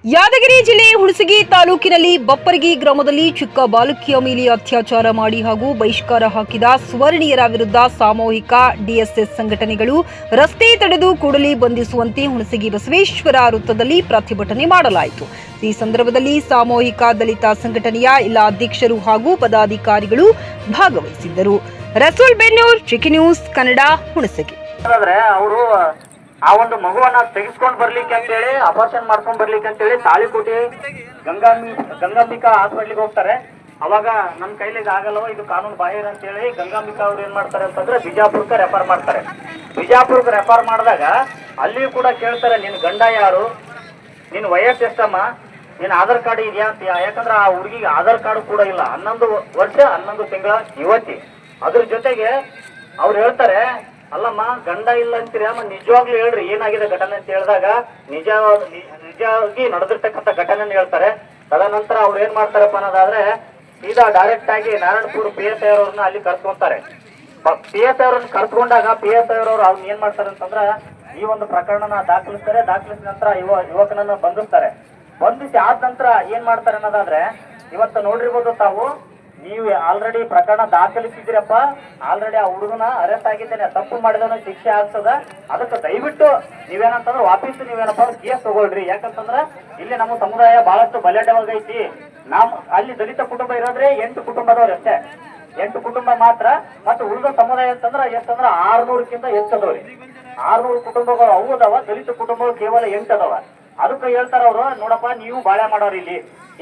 ಯಾದಗಿರಿ ಜಿಲ್ಲೆ ಹುಣಸಗಿ ತಾಲೂಕಿನಲ್ಲಿ ಬಪ್ಪರಗಿ ಗ್ರಾಮದಲ್ಲಿ ಚಿಕ್ಕ ಬಾಲಕಿಯ ಮೇಲೆ ಅತ್ಯಾಚಾರ ಮಾಡಿ ಹಾಗೂ ಬಹಿಷ್ಕಾರ ಹಾಕಿದ ಸ್ವರ್ಣೀಯರ ವಿರುದ್ಧ ಸಾಮೂಹಿಕ ಡಿಎಸ್ಎಸ್ ಸಂಘಟನೆಗಳು ರಸ್ತೆ ತಡೆದು ಕೂಡಲೇ ಬಂಧಿಸುವಂತೆ ಹುಣಸಗಿ ಬಸವೇಶ್ವರ ವೃತ್ತದಲ್ಲಿ ಪ್ರತಿಭಟನೆ ಮಾಡಲಾಯಿತು. ಈ ಸಂದರ್ಭದಲ್ಲಿ ಸಾಮೂಹಿಕ ದಲಿತ ಸಂಘಟನೆಯ ಎಲ್ಲ ಅಧ್ಯಕ್ಷರು ಹಾಗೂ ಪದಾಧಿಕಾರಿಗಳು ಭಾಗವಹಿಸಿದ್ದರು. ರಸೂಲ್ ಬೆನ್ನೂರ್, ಚಿಕ್ಕಿ ನ್ಯೂಸ್ ಕನ್ನಡ, ಹುಣಸಗಿ. ಆ ಒಂದು ಮಗುವನ್ನ ತೆಗೆಸ್ಕೊಂಡ್ ಬರ್ಲಿಕ್ಕೆ ಅಂತೇಳಿ ಆಪರೇಷನ್ ಮಾಡ್ಕೊಂಡ್ ಬರ್ಲಿಕ್ಕೆ ಅಂತೇಳಿ ತಾಳಿಕೋಟೆ ಗಂಗಾಂಬಿಕಾ ಹಾಸ್ಪಿಟ್ಲಿಗೆ ಹೋಗ್ತಾರೆ. ಅವಾಗ ನಮ್ ಕೈಲಿ ಆಗಲ್ಲವ, ಇದು ಕಾನೂನು ಬಾಹಿರ ಅಂತೇಳಿ ಗಂಗಾಂಬಿಕಾ ಅವ್ರು ಏನ್ ಮಾಡ್ತಾರೆ ಅಂತಂದ್ರೆ ಬಿಜಾಪುರಕ್ಕೆ ರೆಫರ್ ಮಾಡ್ತಾರೆ. ಬಿಜಾಪುರಕ್ಕೆ ರೆಫರ್ ಮಾಡಿದಾಗ ಅಲ್ಲಿಯೂ ಕೂಡ ಕೇಳ್ತಾರೆ, ನಿನ್ ಗಂಡ ಯಾರು, ನಿನ್ ವಯಸ್ಸು ಎಷ್ಟಮ್ಮ, ನಿನ್ ಆಧಾರ್ ಕಾರ್ಡ್ ಇದೆಯಾ ಅಂತ. ಯಾಕಂದ್ರೆ ಆ ಹುಡುಗಿಗೆ ಆಧಾರ್ ಕಾರ್ಡ್ ಕೂಡ ಇಲ್ಲ. 11 ವರ್ಷ 11 ತಿಂಗಳ ಯುವತಿ. ಅದ್ರ ಜೊತೆಗೆ ಅವ್ರು ಹೇಳ್ತಾರೆ, ಅಲ್ಲಮ್ಮ ಗಂಡ ಇಲ್ಲ ಅಂತೀರಿ, ಅಮ್ಮ ನಿಜವಾಗ್ಲೂ ಹೇಳ್ರಿ ಏನಾಗಿದೆ ಘಟನೆ ಅಂತ ಹೇಳಿದಾಗ ನಿಜವಾಗಿ ನಡೆದಿರ್ತಕ್ಕಂಥ ಘಟನೆ ಹೇಳ್ತಾರೆ. ತದನಂತರ ಅವ್ರು ಏನ್ ಮಾಡ್ತಾರಪ್ಪ ಅನ್ನೋದಾದ್ರೆ ಸೀದಾ ಡೈರೆಕ್ಟ್ ಆಗಿ ನಾರಾಯಣಪುರ PSI ಅವ್ರನ್ನ ಅಲ್ಲಿ ಕರ್ಸ್ಕೊಂತಾರೆ. PSI ಅವ್ರನ್ನ ಕರ್ಸ್ಕೊಂಡಾಗ PSI ಅವ್ರು ಅವ್ನ ಏನ್ ಮಾಡ್ತಾರೆ ಅಂತಂದ್ರ ಈ ಒಂದು ಪ್ರಕರಣನ ದಾಖಲಿಸ್ತಾರೆ. ದಾಖಲಿಸಿದ ನಂತರ ಯುವಕನನ್ನ ಬಂಧಿಸ್ತಾರೆ. ಬಂಧಿಸಿ ಆದ ನಂತರ ಏನ್ ಮಾಡ್ತಾರೆ ಅನ್ನೋದಾದ್ರೆ, ಇವತ್ತು ನೋಡಿರ್ಬೋದು ತಾವು, ನೀವು ಆಲ್ರೆಡಿ ಪ್ರಕರಣ ದಾಖಲಿಸಿದಿರಪ್ಪ, ಆಲ್ರೆಡಿ ಆ ಹುಡುಗನ ಅರೆಸ್ಟ್ ಆಗಿದ್ದೇನೆ, ತಪ್ಪು ಮಾಡಿದವನ ಶಿಕ್ಷೆ ಆಗ್ತದ. ಅದಕ್ಕೆ ದಯವಿಟ್ಟು ನೀವೇನಂತಂದ್ರೆ ವಾಪಸ್ ನೀವೇನಪ್ಪ ಕೇಸ್ ತಗೊಳ್ರಿ. ಯಾಕಂತಂದ್ರ ಇಲ್ಲಿ ನಮ್ಮ ಸಮುದಾಯ ಬಹಳಷ್ಟು ಬಲಿಯಾಡವಾಗೈತಿ. ಅಲ್ಲಿ ದಲಿತ ಕುಟುಂಬ ಇರೋದ್ರೆ 8 ಕುಟುಂಬದವ್ರು ಅಷ್ಟೇ, 8 ಕುಟುಂಬ ಮಾತ್ರ. ಮತ್ತು ಉಳಿದ ಸಮುದಾಯ ಅಂತಂದ್ರ ಎಷ್ಟಂದ್ರ 600ಕ್ಕಿಂತ ಹೆಚ್ಚದವ್ರಿ. 600 ಕುಟುಂಬಗಳು ಅವು ಅದಾವ, ದಲಿತ ಕುಟುಂಬಗಳು ಕೇವಲ 8 ಅದಾವ. ಅದಕ್ಕೆ ಹೇಳ್ತಾರ ಅವ್ರು, ನೋಡಪ್ಪ ನೀವು ಬಾಳೆ ಮಾಡೋರು,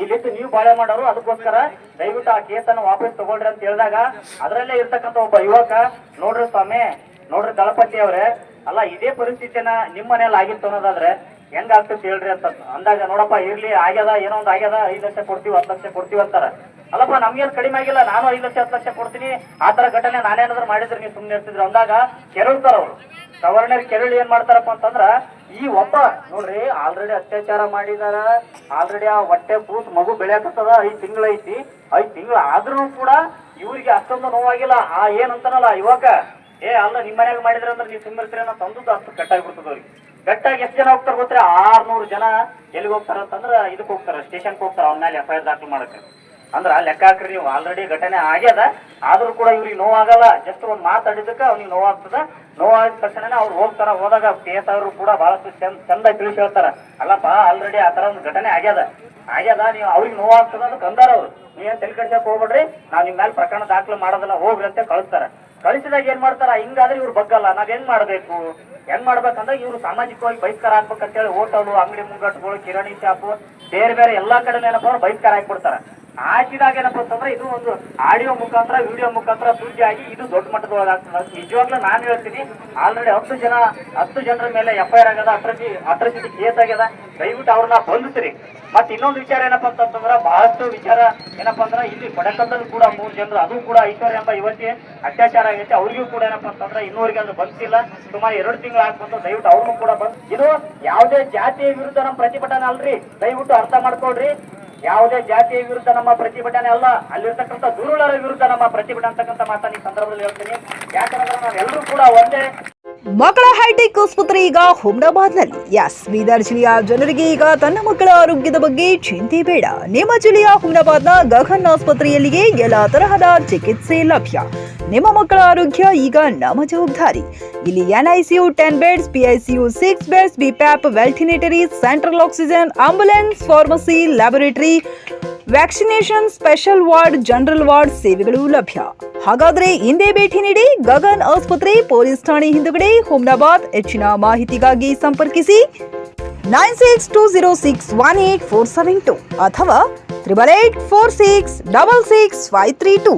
ಇಲ್ಲಿತ್ತು ನೀವು ಬಾಳೆ ಮಾಡೋರು, ಅದಕ್ಕೋಸ್ಕರ ದಯವಿಟ್ಟು ಆ ಕೇಸನ್ನು ವಾಪಸ್ ತಗೊಳ್ರಿ ಅಂತ ಹೇಳಿದಾಗ ಅದರಲ್ಲೇ ಇರ್ತಕ್ಕಂಥ ಒಬ್ಬ ಯುವಕ, ನೋಡ್ರಿ ಸ್ವಾಮಿ, ನೋಡ್ರಿ ದಳಪತಿ ಅವ್ರೆ, ಅಲ್ಲ ಇದೇ ಪರಿಸ್ಥಿತಿನ ನಿಮ್ಮ ಮನೇಲಿ ಆಗಿತ್ತು ಅನ್ನೋದಾದ್ರೆ ಹೆಂಗಾಗ್ತದೆ ಹೇಳ್ರಿ ಅಂತ ಅಂದಾಗ, ನೋಡಪ್ಪ ಇರ್ಲಿ, ಆಗ್ಯದ ಏನೋ ಒಂದು ಆಗ್ಯದ, 5 ಲಕ್ಷ ಕೊಡ್ತೀವಿ 10 ಲಕ್ಷ ಕೊಡ್ತೀವಿ ಅಂತಾರ. ಅಲ್ಲಪ್ಪ ನಮ್ಗೇನು ಕಡಿಮೆ ಆಗಿಲ್ಲ, ನಾನು 5 ಲಕ್ಷ 10 ಲಕ್ಷ ಕೊಡ್ತೀನಿ, ಆ ತರ ಘಟನೆ ನಾನೇನಾದ್ರು ಮಾಡಿದ್ರೆ ನೀವು ಸುಮ್ಮನೆ ಇರ್ತಿದ್ರು ಅಂದಾಗ ಕೆರಳ್ತಾರ ಅವ್ರು. ಸವರ್ಣರು ಕೆರಳಿ ಏನ್ ಮಾಡ್ತಾರಪ್ಪ ಅಂತಂದ್ರ, ಈ ಒಬ್ಬ ನೋಡ್ರಿ ಆಲ್ರೆಡಿ ಅತ್ಯಾಚಾರ ಮಾಡಿದಾರ, ಆಲ್ರೆಡಿ ಆ ಹೊಟ್ಟೆ ಕೂತ್ ಮಗು ಬೆಳೆಯಕತ್ತದ, 5 ತಿಂಗಳು ಐತಿ. 5 ತಿಂಗಳು ಆದ್ರೂ ಕೂಡ ಇವ್ರಿಗೆ ಅಷ್ಟೊಂದು ನೋವಾಗಿಲ್ಲ. ಆ ಏನಂತಾನಲ್ಲ ಯುವಕ, ಅಲ್ಲ ನಿಮ್ ಮನ್ಯಾಗ ಮಾಡಿದ್ರೆ ಅಂದ್ರೆ ನೀವು ಸುಮ್ಮನೆ ಅನ್ನೋ ತಂದದ್ದು ಅಷ್ಟು ಗಟ್ಟಾಗಿಬಿಡ್ತದವ್ರಿಗೆ. ಗಟ್ಟಾಗಿ ಎಷ್ಟು ಜನ ಹೋಗ್ತಾರ ಗೊತ್ತಾ? 600 ಜನ ಎಲ್ಲಿಗೆ ಹೋಗ್ತಾರ ಅಂತಂದ್ರ ಇದಕ್ಕೆ ಹೋಗ್ತಾರ, ಸ್ಟೇಷನ್ಗೆ ಹೋಗ್ತಾರ, ಅವನ ಮೇಲೆ FIR ದಾಖಲು ಮಾಡಕ್ಕೆ. ಅಂದ್ರ ಲೆಕ್ಕ ಹಾಕ್ರಿ ನೀವು, ಆಲ್ರೆಡಿ ಘಟನೆ ಆಗ್ಯದ, ಆದ್ರೂ ಕೂಡ ಇವ್ರಿಗೆ ನೋವಾಗಲ್ಲ. ಜಸ್ಟ್ ಒಂದ್ ಮಾತಾಡಿದಕ್ಕೆ ಅವ್ನಿಗೆ ನೋವಾಗ್ತದ. ನೋವಾಗಿದ ತಕ್ಷಣ ಅವ್ರು ಹೋಗ್ತಾರ. ಹೋದಾಗ PSI ಅವರು ಕೂಡ ಬಹಳಷ್ಟು ಚಂದ ತಿಳಿಸಿ ಹೇಳ್ತಾರ, ಅಲ್ಲಪ್ಪ ಆಲ್ರೆಡಿ ಆ ತರ ಒಂದು ಘಟನೆ ಆಗ್ಯದ, ನೀವು ಅವ್ರಿಗೆ ನೋವಾಗ್ತದ ಅಂತ ಅಂದಾರ ಅವ್ರು. ನೀವೇನ್ ತಲೆ ಕೆಡ್ಸಕ್ ಹೋಗ್ಬೇಡ್ರಿ, ನಾವ್ ನಿಮ್ ಮೇಲೆ ಪ್ರಕರಣ ದಾಖಲೆ ಮಾಡೋದಲ್ಲ, ಹೋಗ್ರಿ ಅಂತ ಕಳಿಸ್ತಾರ. ಕಳಿಸಿದಾಗ ಏನ್ ಮಾಡ್ತಾರ, ಹಿಂಗಾದ್ರೆ ಇವ್ರು ಬಗ್ಗಲ್ಲ, ನಾವ್ ಹೆಂಗ್ ಮಾಡ್ಬೇಕಂದ್ರೆ ಇವ್ರು ಸಾಮಾಜಿಕವಾಗಿ ಬಹಿಷ್ಕಾರ ಹಾಕ್ಬೇಕಂತೇಳಿ ಹೋಟೆಲ್, ಅಂಗಡಿ ಮುಂಗಟ್ಟುಗಳು, ಕಿರಾಣಿ ಶಾಪು, ಬೇರೆ ಎಲ್ಲಾ ಕಡೆ ಏನಪ್ಪ ಬಹಿಷ್ಕಾರ ಹಾಕ್ಬಿಡ್ತಾರ. ಹಾಕಿದಾಗ ಏನಪ್ಪ ಅಂತಂದ್ರೆ ಇದು ಒಂದು ಆಡಿಯೋ ಮುಖಾಂತರ, ವಿಡಿಯೋ ಮುಖಾಂತರ ಸುದ್ದಿ ಆಗಿ ಇದು ದೊಡ್ಡ ಮಟ್ಟದೊಳಗೆ ಆಗ್ತದೆ. ನಿಜವಾಗ್ಲೂ ನಾನು ಹೇಳ್ತೀನಿ, ಆಲ್ರೆಡಿ 10 ಜನರ ಮೇಲೆ FIR ಆಗ್ಯದ, ಅಟ್ರಾಸಿಟಿ ಕೇಸ್ ಆಗ್ಯದ. ದಯವಿಟ್ಟು ಅವ್ರನ್ನ ಬಂಧಿಸ್ರಿ. ಮತ್ತೆ ಇನ್ನೊಂದು ವಿಚಾರ ಏನಪ್ಪಾ ಅಂತಂದ್ರ, ಬಹಳಷ್ಟು ವಿಚಾರ ಏನಪ್ಪಾ ಅಂದ್ರೆ, ಇಲ್ಲಿ ಕೊಡಕಂದಲ್ಲಿ ಕೂಡ 3 ಜನರು, ಅದು ಕೂಡ ಐಶ್ವರ್ಯ ಎಂಬ ಯುವತಿ ಅತ್ಯಾಚಾರ ಆಗೈತೆ. ಅವ್ರಿಗೂ ಕೂಡ ಏನಪ್ಪಾ ಅಂತಂದ್ರೆ ಇನ್ನೂವರೆಗೆ ಅದು ಬಂದಿಲ್ಲ, ಸುಮಾರು 2 ತಿಂಗಳು ಆಗ್ಬಂತು. ದಯವಿಟ್ಟು ಅವ್ರನ್ನು ಕೂಡ ಇದು ಯಾವುದೇ ಜಾತಿಯ ವಿರುದ್ಧ ನಮ್ಮ ಪ್ರತಿಭಟನೆ ಅಲ್ರಿ, ದಯವಿಟ್ಟು ಅರ್ಥ ಮಾಡ್ಕೊಳ್ರಿ. ಯಾವುದೇ ಜಾತಿಯ ವಿರುದ್ಧ ನಮ್ಮ ಪ್ರತಿಭಟನೆ ಅಲ್ಲ, ಅಲ್ಲಿರ್ತಕ್ಕಂಥ ದುರುಳರ ವಿರುದ್ಧ ನಮ್ಮ ಪ್ರತಿಭಟನೆ ಅಂತಕ್ಕಂಥ ಮಾತನ್ನ ಈ ಸಂದರ್ಭದಲ್ಲಿ ಹೇಳ್ತೀನಿ. ಯಾಕಂದ್ರೆ ನಾವೆಲ್ಲರೂ ಕೂಡ ಒಂದೇ. ಮಕ್ಕಳ ಹೈಟೆಕ್ ಆಸ್ಪತ್ರೆ ಈಗ ಹುಮ್ನಾಬಾದ್ನಲ್ಲಿ. ಬೀದರ್ ಜಿಲ್ಲೆಯ ಜನರಿಗೆ ಈಗ ತನ್ನ ಮಕ್ಕಳ ಆರೋಗ್ಯದ ಬಗ್ಗೆ ಚಿಂತೆ ಬೇಡ. ನಿಮ್ಮ ಜಿಲ್ಲೆಯ ಹುಮ್ನಾಬಾದ್ನ ಗಗನ್ ಆಸ್ಪತ್ರೆಯಲ್ಲಿಯೇ ಎಲ್ಲಾ ತರಹದ ಚಿಕಿತ್ಸೆ ಲಭ್ಯ. ನಿಮ್ಮ ಮಕ್ಕಳ ಆರೋಗ್ಯ ಈಗ ನಮ್ಮ ಜವಾಬ್ದಾರಿ. ಇಲ್ಲಿ NICU 10 beds, PICU 6 beds, BPAP, ವೆಂಟಿಲೇಟರಿ, central oxygen, ambulance, pharmacy, laboratory, vaccination, special ward, general ward ಸೇವೆಗಳು ಲಭ್ಯ. ಹಾಗಾದ್ರೆ ಹಿಂದೆ ಭೇಟಿ ನೀಡಿ ಗಗನ್ ಆಸ್ಪತ್ರೆ, ಪೊಲೀಸ್ ಠಾಣೆ ಹಿಂದುಗಡೆ, ಹುಮ್ನಾಬಾದ್. ಹೆಚ್ಚಿನ ಮಾಹಿತಿಗಾಗಿ ಸಂಪರ್ಕಿಸಿ 9620618472 ಅಥವಾ 8884666532.